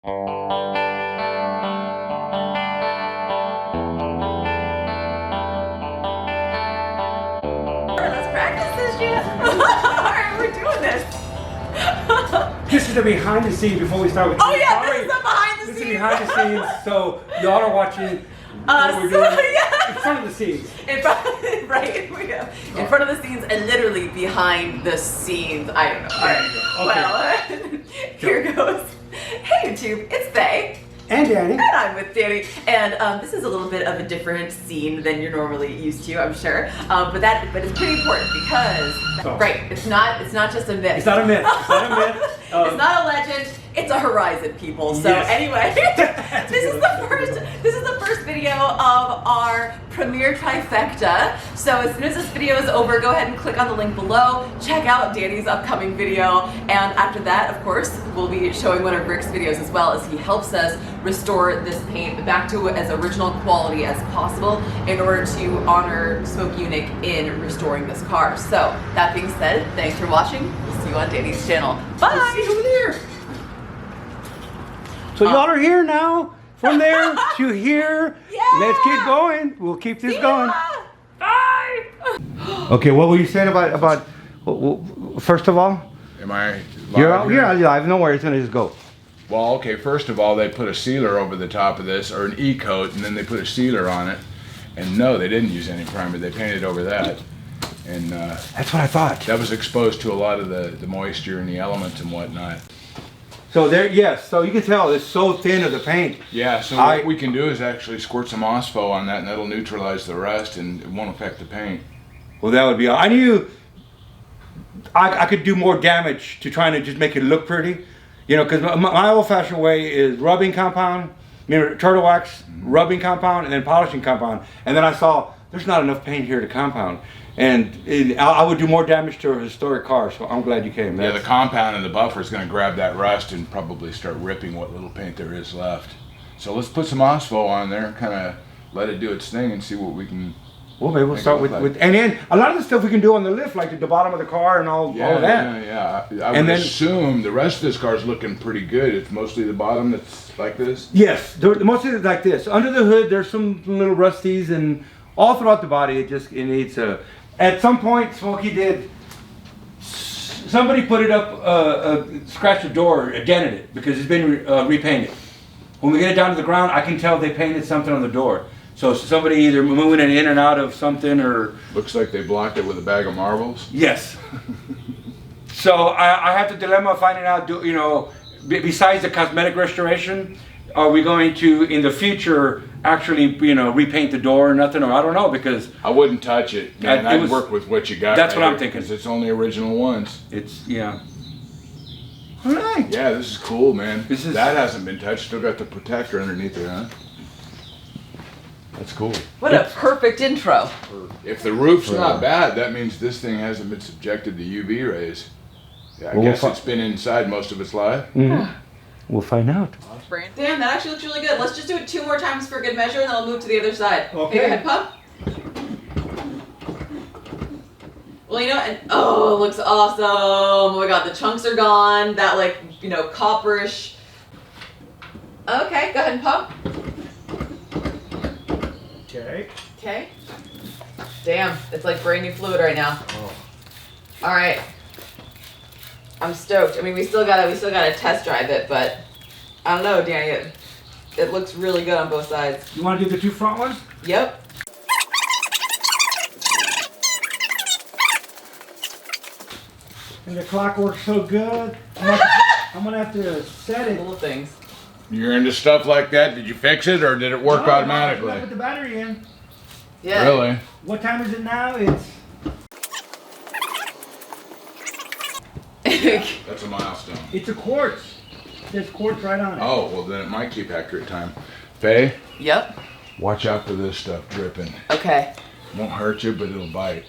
Let's practice this shit. Alright, we're doing this. This is the behind the scenes before we start with. Oh yeah, this is the behind the scenes. This is behind the scenes, so y'all are watching what we're doing in front of the scenes. In front, right? We go. In front of the scenes and literally behind the scenes. I don't know. All right. Okay. Well, here goes. Hey YouTube, it's Faye. And Danny. And I'm with Danny. And this is a little bit of a different scene than you're normally used to, I'm sure. But it's pretty important because right, it's not just a myth. It's not a myth. It's not a myth. It's not a legend. It's a horizon, people. So anyway, this is the first video of our premiere trifecta. So as soon as this video is over, go ahead and click on the link below. Check out Danny's upcoming video, and after that, of course, we'll be showing one of Rick's videos as well, as he helps us restore this paint back to as original quality as possible in order to honor Smokey Yunick in restoring this car. So that being said, thanks for watching. We'll see you on Danny's channel. Bye. See you over there. So y'all are here now. From there to here. Yeah. Let's keep going. We'll keep this going. Bye. Okay, what were you saying about first of all? Am I live You're here? live. No worries. It's gonna just go. Well, okay, first of all, they put a sealer over the top of this, or an E-coat, and then they put a sealer on it. And no, they didn't use any primer. They painted over that. And That's what I thought. that was exposed to a lot of the moisture and the elements and whatnot. So there, yes. So you can tell it's so thin of the paint. Yeah, so what we can do is actually squirt some OSPO on that, and that'll neutralize the rust, and it won't affect the paint. Well, that would be. I knew I could do more damage to trying to just make it look pretty, you know, because my old-fashioned way is rubbing compound, turtle wax, rubbing compound, and then polishing compound. And then I saw there's not enough paint here to compound, and I would do more damage to a historic car. So I'm glad you came. Yeah, the compound and the buffer is going to grab that rust and probably start ripping what little paint there is left. So let's put some OSPO on there, kind of let it do its thing, and see what we can. Well, maybe we'll start with and then a lot of the stuff we can do on the lift, like the bottom of the car and all of that. Yeah. I would assume the rest of this car is looking pretty good. It's mostly the bottom that's like this. Yes, mostly it's like this. Under the hood, there's some little rusties, and all throughout the body, it needs a. At some point, Smokey did. Somebody put it up, scratched the door, dented it because it's been repainted. When we get it down to the ground, I can tell they painted something on the door. So somebody either moving it in and out of something, or Looks like they blocked it with a bag of marbles. yes. So I have the dilemma of finding out, besides the cosmetic restoration, are we going to in the future actually, repaint the door or nothing, or I don't know, because I wouldn't touch it, man. I'd work with what you got. That's what I'm thinking. Because it's only original ones. All right. Yeah, this is cool, man. That hasn't been touched. Still got the protector underneath it, huh? That's cool. What a perfect intro. If the roof's not bad, that means this thing hasn't been subjected to UV rays. Yeah, I guess it's been inside most of its life. Mm-hmm. We'll find out. Damn, that actually looks really good. Let's just do it 2 more times for good measure, and then I'll move to the other side. Okay. Go ahead, pump. Well, and oh, it looks awesome. Oh my god, the chunks are gone. That copperish. Okay, go ahead and pump. Okay. Damn, it's like brand new fluid right now. Oh. All right. I'm stoked. I mean, we still gotta test drive it, but I don't know, Danny. It looks really good on both sides. You want to do the 2 front ones? Yep. And the clock works so good. I'm gonna have to set it. Little things. You're into stuff like that? Did you fix it, or did it work automatically? I put the battery in. Yeah. Really? What time is it now? It's. That's a milestone. It's a quartz. There's quartz right on it. Oh, well then it might keep accurate time. Faye? Yep. Watch out for this stuff dripping. Okay. Won't hurt you, but it'll bite.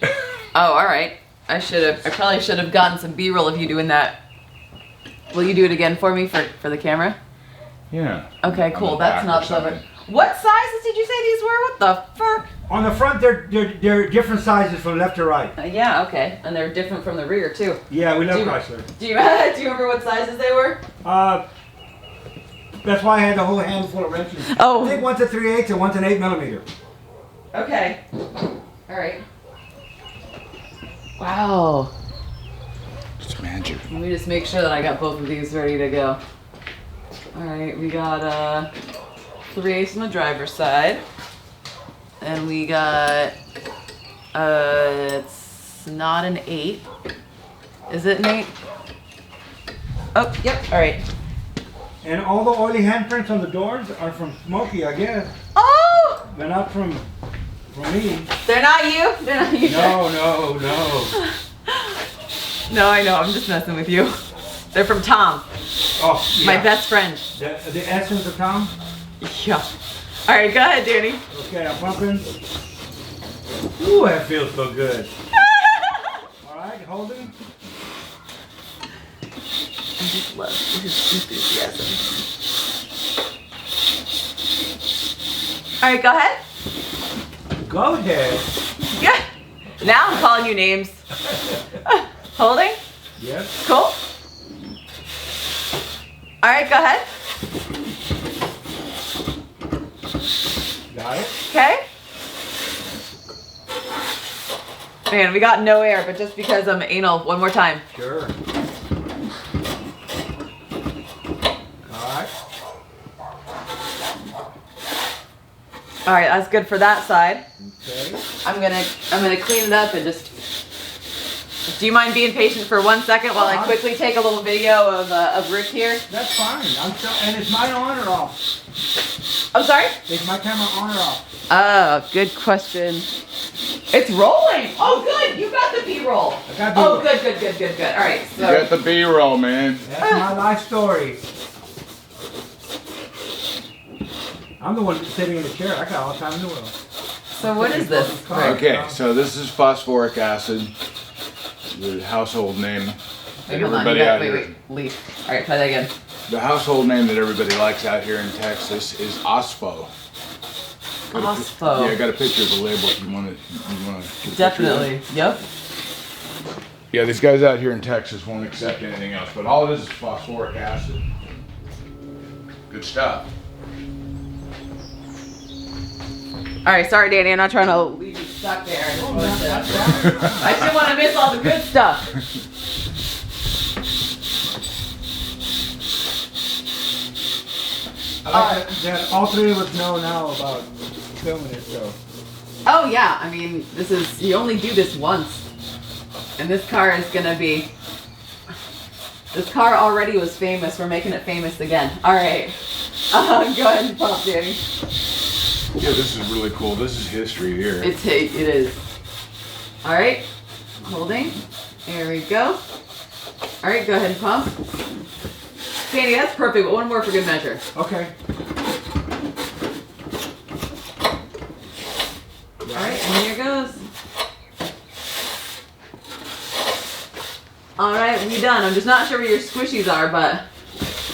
Oh, all right. I probably should have gotten some B-roll of you doing that. Will you do it again for me for the camera? Yeah. Okay, cool. That's not clever. What sizes did you say these were? What the fuck? On the front, they're different sizes from left to right. Yeah, okay. And they're different from the rear, too. Yeah, we love Chrysler. Do you remember what sizes they were? That's why I had the whole handful of wrenches. Oh. I think one's a 3/8 and one's an 8mm. Okay. All right. Wow. It's magic. Let me just make sure that I got both of these ready to go. All right, we got 3/8 on the driver's side, and we got it's not an 8. Is it an 8? Oh, yep. All right. And all the oily handprints on the doors are from Smokey, I guess. Oh! They're not from me. They're not you? They're not you? No. No, I know. I'm just messing with you. They're from Tom, Oh, yeah. my best friend. The essence of Tom? Yeah. All right, go ahead, Danny. Okay, I'm pumping. Ooh, that feels so good. All right, holding. I just love his enthusiasm. All right, go ahead. Go ahead. Yeah. Now I'm calling you names. Holding. Yes. Cool. All right, go ahead. Got it. Okay. Man, we got no air, but just because I'm anal, one more time. Sure. All right, that's good for that side. Okay. I'm gonna clean it up and just. Do you mind being patient for 1 second while I quickly take a little video of Rick here? That's fine. And it's my on or off? I'm sorry? Is my camera on or off? Good question. It's rolling. Oh, good. You got the B-roll. I got the Oh, good. All right. You got the B-roll, man. That's my life story. I'm the one that's sitting in the chair. I got all the time in the world. So what is this? Okay, so this is phosphoric acid, the household name. Wait, hold on. Everybody out here. Wait. Leave. All right, try that again. The household name that everybody likes out here in Texas is Ospo. Ospo. Yeah, I got a picture of the label if you want to. Definitely. Yep. Yeah, these guys out here in Texas won't accept anything else, but all it is phosphoric acid. Good stuff. All right, sorry, Danny. I'm not trying to leave you stuck there. I just didn't want to miss all the good stuff. I like that all three of us know now about filming it, so. Oh yeah, I mean, you only do this once. And this car is gonna be, this car already was famous, we're making it famous again. All right, go ahead and pump, Danny. Yeah, this is really cool. This is history here. It is. All right, holding, there we go. All right, go ahead and pump. Danny, that's perfect, but one more for good measure. Okay. All right, and here goes. All right, we done. I'm just not sure where your squishies are, but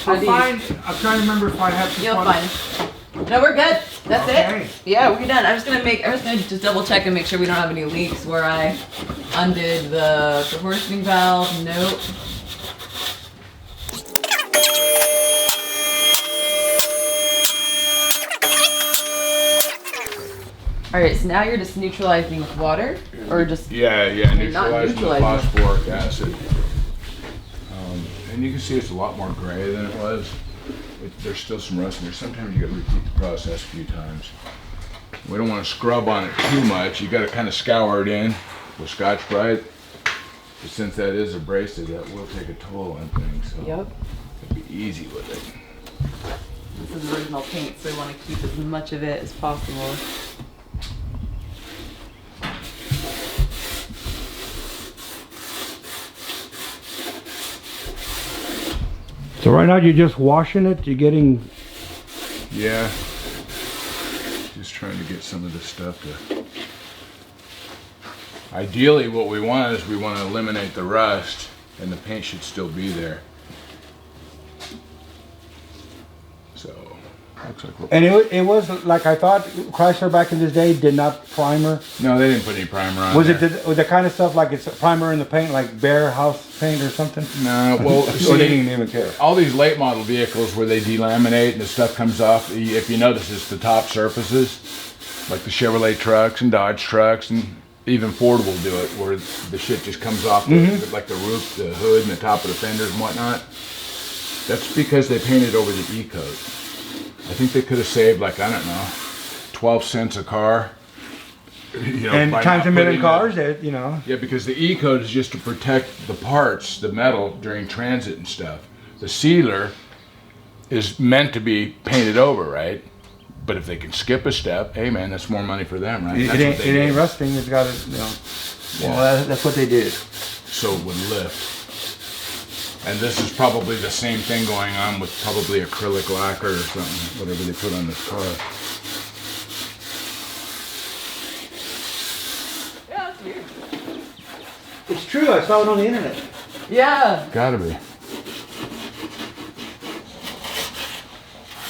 I'm fine. I'm trying to remember if I have to. You'll find it. No, we're good. That's it. Yeah, we're done. I'm just gonna just double check and make sure we don't have any leaks where I undid the proportioning valve. Nope. All right, so now you're just neutralizing with water, or just Yeah, not neutralizing the neutralizing. phosphoric acid. And you can see it's a lot more gray than it was. There's still some rust in there. Sometimes you got to repeat the process a few times. We don't want to scrub on it too much. You got to kind of scour it in with Scotch-Brite. But since that is abrasive, that will take a toll on things. So Yep. be easy with it. This is original paint, so we want to keep as much of it as possible. So right now you're just washing it. You're getting. Yeah. Just trying to get some of this stuff to. Ideally, what we want is we want to eliminate the rust, and the paint should still be there. So Looks like And it was like I thought Chrysler back in this day did not primer. no, they didn't put any primer on. Was there. it the kind of stuff like it's a primer in the paint, like bare house paint or something? No, well, Or they see, didn't even care. all these late model vehicles where they delaminate and the stuff comes off, if you notice, it's the top surfaces, like the Chevrolet trucks and Dodge trucks, and even Ford will do it, where the shit just comes off, like the roof, the hood, and the top of the fenders and whatnot. That's because they painted over the E-coat. I think they could have saved, like, I don't know, 12 cents a car. You know, And by times not a million putting cars, that you know. Yeah, because the E-coat is just to protect the parts, the metal, during transit and stuff. The sealer is meant to be painted over, right? But if they can skip a step, hey man, that's more money for them, right? It ain't rusting. It's got it. You know. Yeah. Well, that's what they did. So it would lift. And this is probably the same thing going on with probably acrylic lacquer or something, whatever they put on this car. Yeah, that's weird. It's true. I saw it on the internet. Yeah. Gotta be.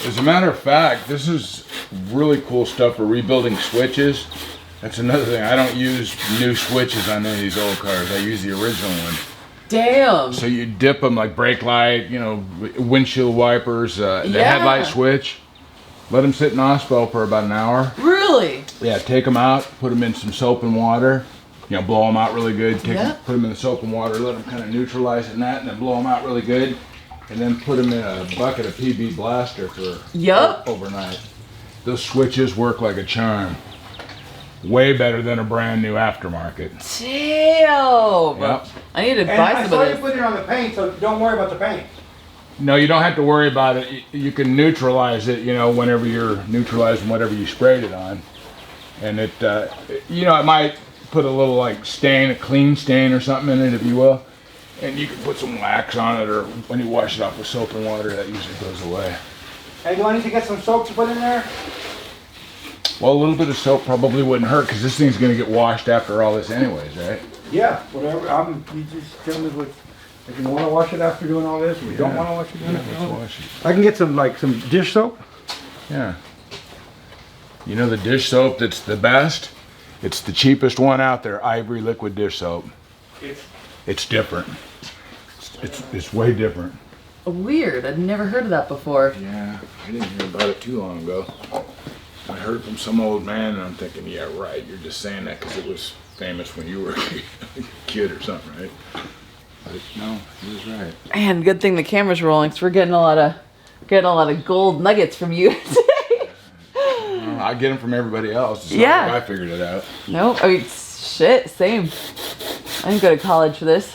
As a matter of fact, this is really cool stuff for rebuilding switches. That's another thing. I don't use new switches on any of these old cars. I use the original one. Damn. So you dip them like brake light, you know, windshield wipers, the Yeah. headlight switch. Let them sit in Ospo for about an hour. Really? Yeah, take them out, put them in some soap and water. You know, blow them out really good. Put them in the soap and water, let them kind of neutralize in that, and then blow them out really good. And then put them in a bucket of PB Blaster for overnight. Those switches work like a charm. Way better than a brand new aftermarket. Damn. Yep. I need to And buy I some saw of you this. put it on the paint, so don't worry about the paint. No, you don't have to worry about it. You can neutralize it, you know, whenever you're neutralizing whatever you sprayed it on. And it, you know, it might put a little like stain, a clean stain or something in it, if you will. And you can put some wax on it, or when you wash it off with soap and water, that usually goes away. Hey, do I need to get some soap to put in there? Well, a little bit of soap probably wouldn't hurt, because this thing's going to get washed after all this anyways, right? Yeah, whatever. You just tell me what. If you want to wash it after doing all this, or you don't want to wash it. Let's wash it. I can get some dish soap. Yeah. You know the dish soap that's the best? It's the cheapest one out there, Ivory liquid dish soap. It's different. It's way different. Weird. I'd never heard of that before. Yeah, I didn't hear about it too long ago. I heard from some old man, and I'm thinking, yeah, right. You're just saying that because it was famous when you were a kid or something, right? But no, he was right. Man, good thing the camera's rolling, so we're getting a lot of gold nuggets from you today. Well, I get them from everybody else. It's Yeah. not like I figured it out. Nope. I mean, shit. Same. I didn't go to college for this.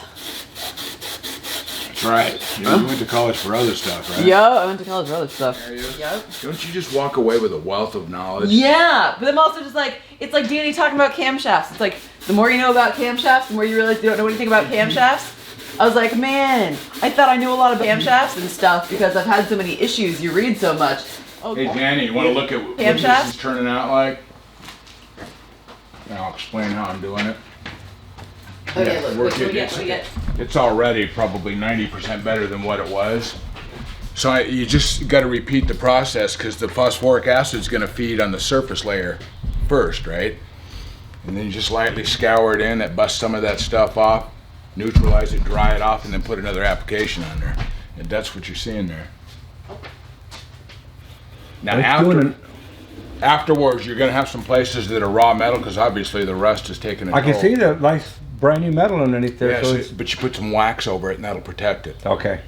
That's right. You went to college for other stuff, right? Yo, I went to college for other stuff. There you go. Yep. Don't you just walk away with a wealth of knowledge? Yeah, but I'm also just like, it's like Danny talking about camshafts. It's like, the more you know about camshafts, the more you realize you don't know anything about camshafts. I was like, man, I thought I knew a lot about camshafts and stuff because I've had so many issues. You read so much. Oh, Hey Danny, you want to look at what this Camshafts? is turning out like? And I'll explain how I'm doing it. Okay, Yeah, look, we're what do we getting get? What do we get? It's already probably 90% better than what it was. So you just got to repeat the process, because the phosphoric acid is going to feed on the surface layer first, right? And then you just lightly scour it in, that busts some of that stuff off, neutralize it, dry it off, and then put another application on there. And that's what you're seeing there. Now afterwards, you're going to have some places that are raw metal, because obviously the rust is taking a I can toll. see the nice brand new metal underneath there. Yeah, so so, it's, but you put some wax over it, and that'll protect it. okay.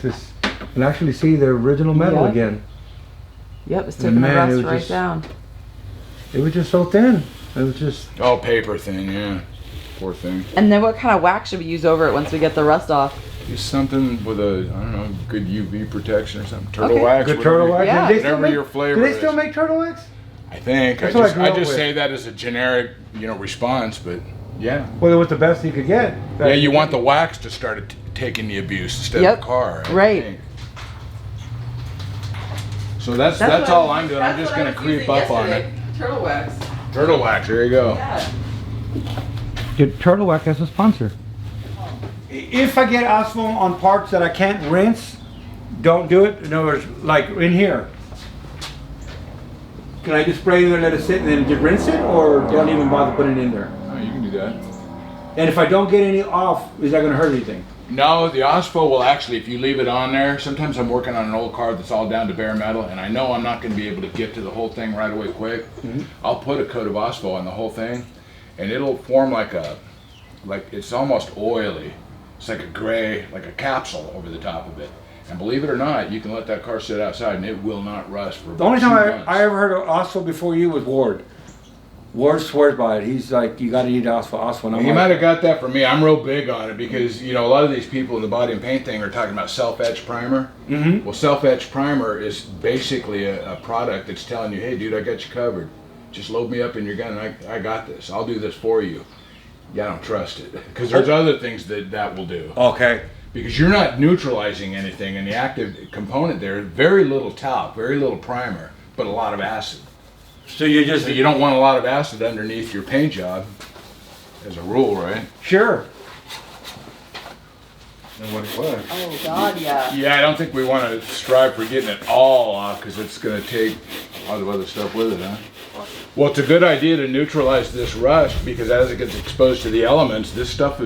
Just can actually see the original metal Yeah. again. Yep, it's taking the Man, it rust was right just- down. It was just so thin. It was just. Oh, paper thin, yeah. Poor thing. And then what kind of wax should we use over it once we get the rust off? Use something with a, I don't know, good UV protection or something. Turtle Okay. wax. Good whatever turtle you- wax. Yeah. Do they still Whatever make, your flavor do they still is. make turtle wax? I think. That's what I I grew up just with. say that as a generic, response, but yeah. Well, it was the best you could get. Yeah, you want the wax to start taking the abuse instead of the car. I Right. think. So that's all I'm doing. I'm just going to creep up on it. Turtle wax. Turtle wax, there you go. Yeah. Get turtle wax as a sponsor. If I get asphalt on parts that I can't rinse, don't do it. In other words, like in here. Can I just spray it in there, let it sit, and then just rinse it, or don't even bother putting it in there? Oh, you can do that. And if I don't get any off, is that going to hurt anything? No, the OSPO will actually, if you leave it on there, sometimes I'm working on an old car that's all down to bare metal, and I know I'm not going to be able to get to the whole thing right away quick. I'll put a coat of OSPO on the whole thing, and it'll form like it's almost oily. It's like a gray, like a capsule over the top of it. And believe it or not, you can let that car sit outside and it will not rust for The only time 2 months. I ever heard of OSPO before you was Ward. Ward swears by it. He's like, you got to eat OSPO. And I'm You like, might have got that from me. I'm real big on it because, you know, a lot of these people in the body and paint thing are talking about self-etch primer. Well, self-etch primer is basically a product that's telling you, hey, dude, I got you covered. Just load me up in your gun and I got this. I'll do this for you. Yeah, I don't trust it because there's other things that will do. Okay. Because you're not neutralizing anything, and the active component there, very little talc, very little primer, but a lot of acid. So you just... So you don't want a lot of acid underneath your paint job, as a rule, right? Sure. And what it was. Oh God, yeah. Yeah, I don't think we want to strive for getting it all off, because it's going to take a lot of other stuff with it, huh? Well, it's a good idea to neutralize this rust, because as it gets exposed to the elements, this stuff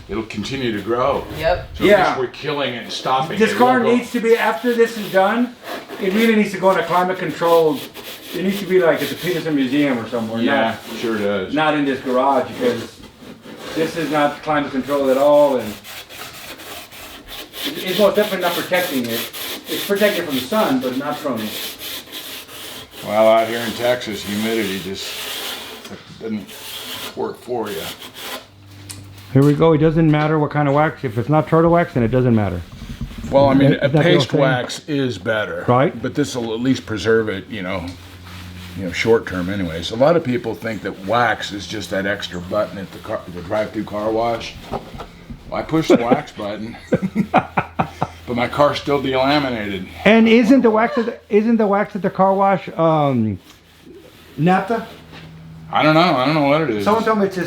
it'll continue to grow. Yep. So Yeah. we're killing it and stopping This it. car It won't needs to be, after this is done, it really needs to go in a climate controlled, it needs to be like at the Peterson Museum or somewhere. Yeah, sure does. Not in this garage, because this is not climate controlled at all, and it's most definitely not protecting it. It's protected from the sun, but not from... Well, out here in Texas, humidity just doesn't work for you. Here we go. It doesn't matter what kind of wax. If it's not turtle wax, then it doesn't matter. Well, I mean, Is a that the paste thing? wax is better, Right. But this will at least preserve it, you know, short term. Anyways, a lot of people think that wax is just that extra button at the drive-through car wash. Well, I push the wax button, but my car's still delaminated. And isn't the wax at the car wash naphtha? I don't know what it is. Someone told me it's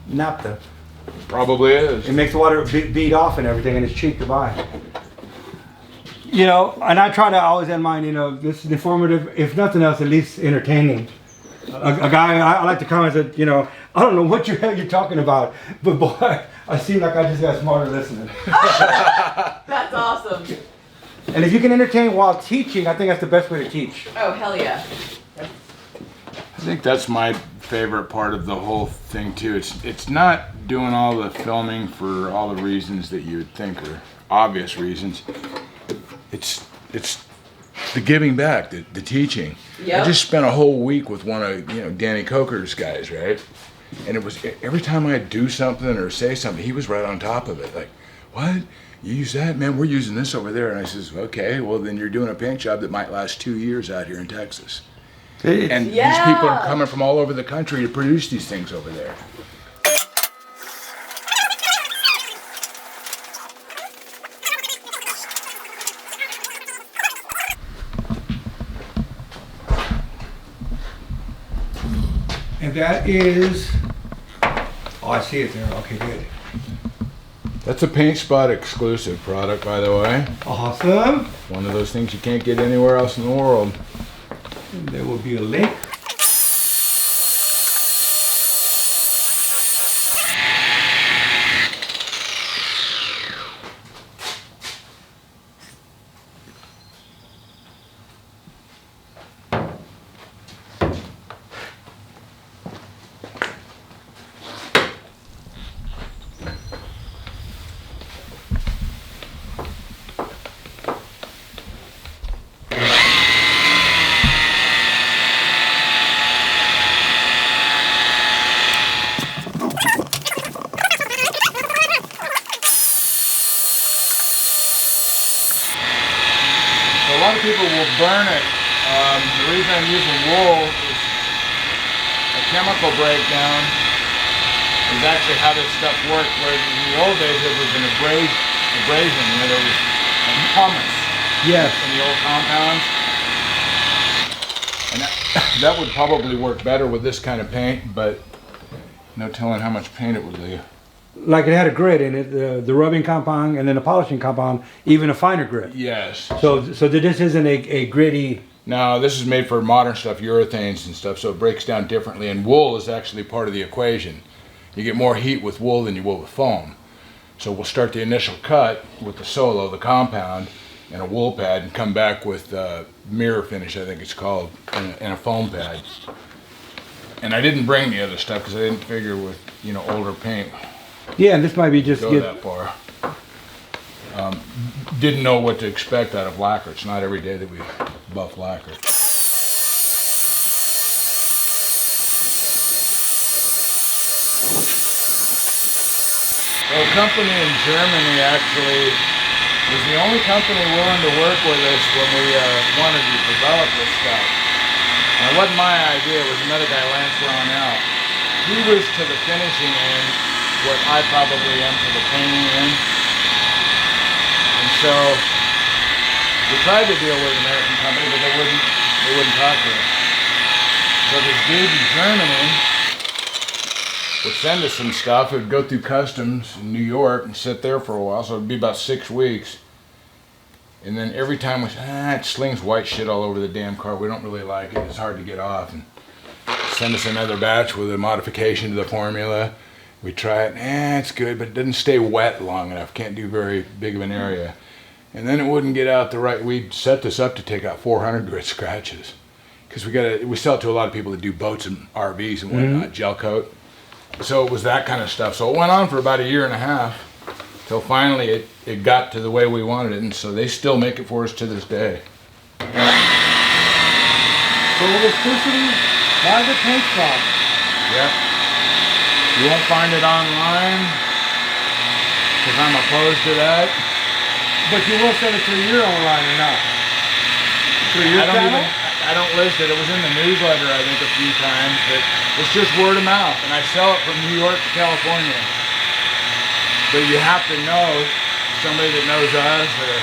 naphtha. Probably is. It makes the water bead off and everything, and it's cheap to buy. You know, and I try to always end mine, you know, this is informative, if nothing else, at least entertaining. A guy, I like to comment that, you know, I don't know what the hell you're talking about, but boy, I seem like I just got smarter listening. That's awesome. And if you can entertain while teaching, I think that's the best way to teach. Oh, hell yeah. I think that's my favorite part of the whole thing too. It's not doing all the filming for all the reasons that you would think are obvious reasons. It's the giving back, the teaching. Yep. I just spent a whole week with one of Danny Coker's guys, right? And it was every time I'd do something or say something, he was right on top of it. Like, what? You use that? Man, we're using this over there. And I says, okay, well then you're doing a paint job that might last 2 years out here in Texas. And these people are coming from all over the country to produce these things over there. And that is, oh, I see it there. Okay, good. That's a Paint Spot exclusive product, by the way. Awesome. One of those things you can't get anywhere else in the world. And there will be a link. A lot of people will burn it. The reason I'm using wool is a chemical breakdown is actually how this stuff works. Whereas in the old days it was an abrasion, there was pumice Yes. in the old compounds. And that would probably work better with this kind of paint, but no telling how much paint it would leave. like it had a grit in it, the rubbing compound and then the polishing compound, even a finer grit. Yes. So this isn't a gritty. No, this is made for modern stuff, urethanes and stuff, so it breaks down differently. And wool is actually part of the equation. You get more heat with wool than you will with foam. So we'll start the initial cut with the solo, the compound, and a wool pad, and come back with mirror finish, I think it's called, and a foam pad. And I didn't bring the other stuff because I didn't figure with, you know, older paint Yeah, and this might be just go that far. Didn't know what to expect out of lacquer. It's not every day that we buff lacquer. Well, a company in Germany actually was the only company willing to work with us when we wanted to develop this stuff. And it wasn't my idea, it was another guy, Lance Ronell. He was to the finishing end what I probably am to the painting end. And so we tried to deal with an American company, but they wouldn't talk to us. So this dude in Germany would send us some stuff. It would go through customs in New York and sit there for a while, so it'd be about 6 weeks. And then every time we said, it slings white shit all over the damn car. We don't really like it. It's hard to get off. And send us another batch with a modification to the formula. We try it, it's good, but it doesn't stay wet long enough. Can't do very big of an area. And then it wouldn't get out the right. We set this up to take out 400 grit scratches. Because we sell it to a lot of people that do boats and RVs and whatnot, gel coat. So it was that kind of stuff. So it went on for about 1.5 years, till finally it got to the way we wanted it, and so they still make it for us to this day. So electricity by the paint shop. Yep. You won't find it online, because I'm opposed to that. But you will send it to your online or not? Through your channel? I don't list it. It was in the newsletter, I think, a few times, but it's just word of mouth, and I sell it from New York to California. But you have to know somebody that knows us or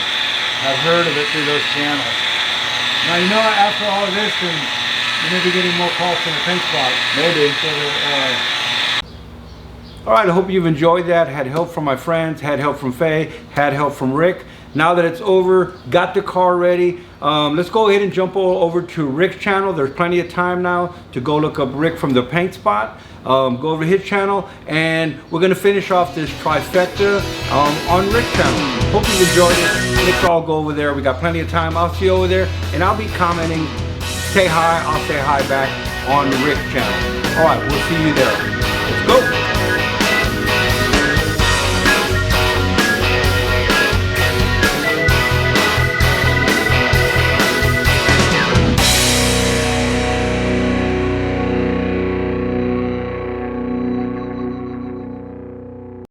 have heard of it through those channels. Now, you know, after all of this, then you may be getting more calls from the paint spot. Maybe. All right, I hope you've enjoyed that. Had help from my friends, had help from Faye, had help from Rick. Now that it's over, got the car ready. Let's go ahead and jump over to Rick's channel. There's plenty of time now to go look up Rick from the paint spot. Go over to his channel, and we're gonna finish off this trifecta on Rick's channel. Hope you enjoyed it. Let's all go over there. We got plenty of time. I'll see you over there, and I'll be commenting. Say hi, I'll say hi back on the Rick channel. All right, we'll see you there.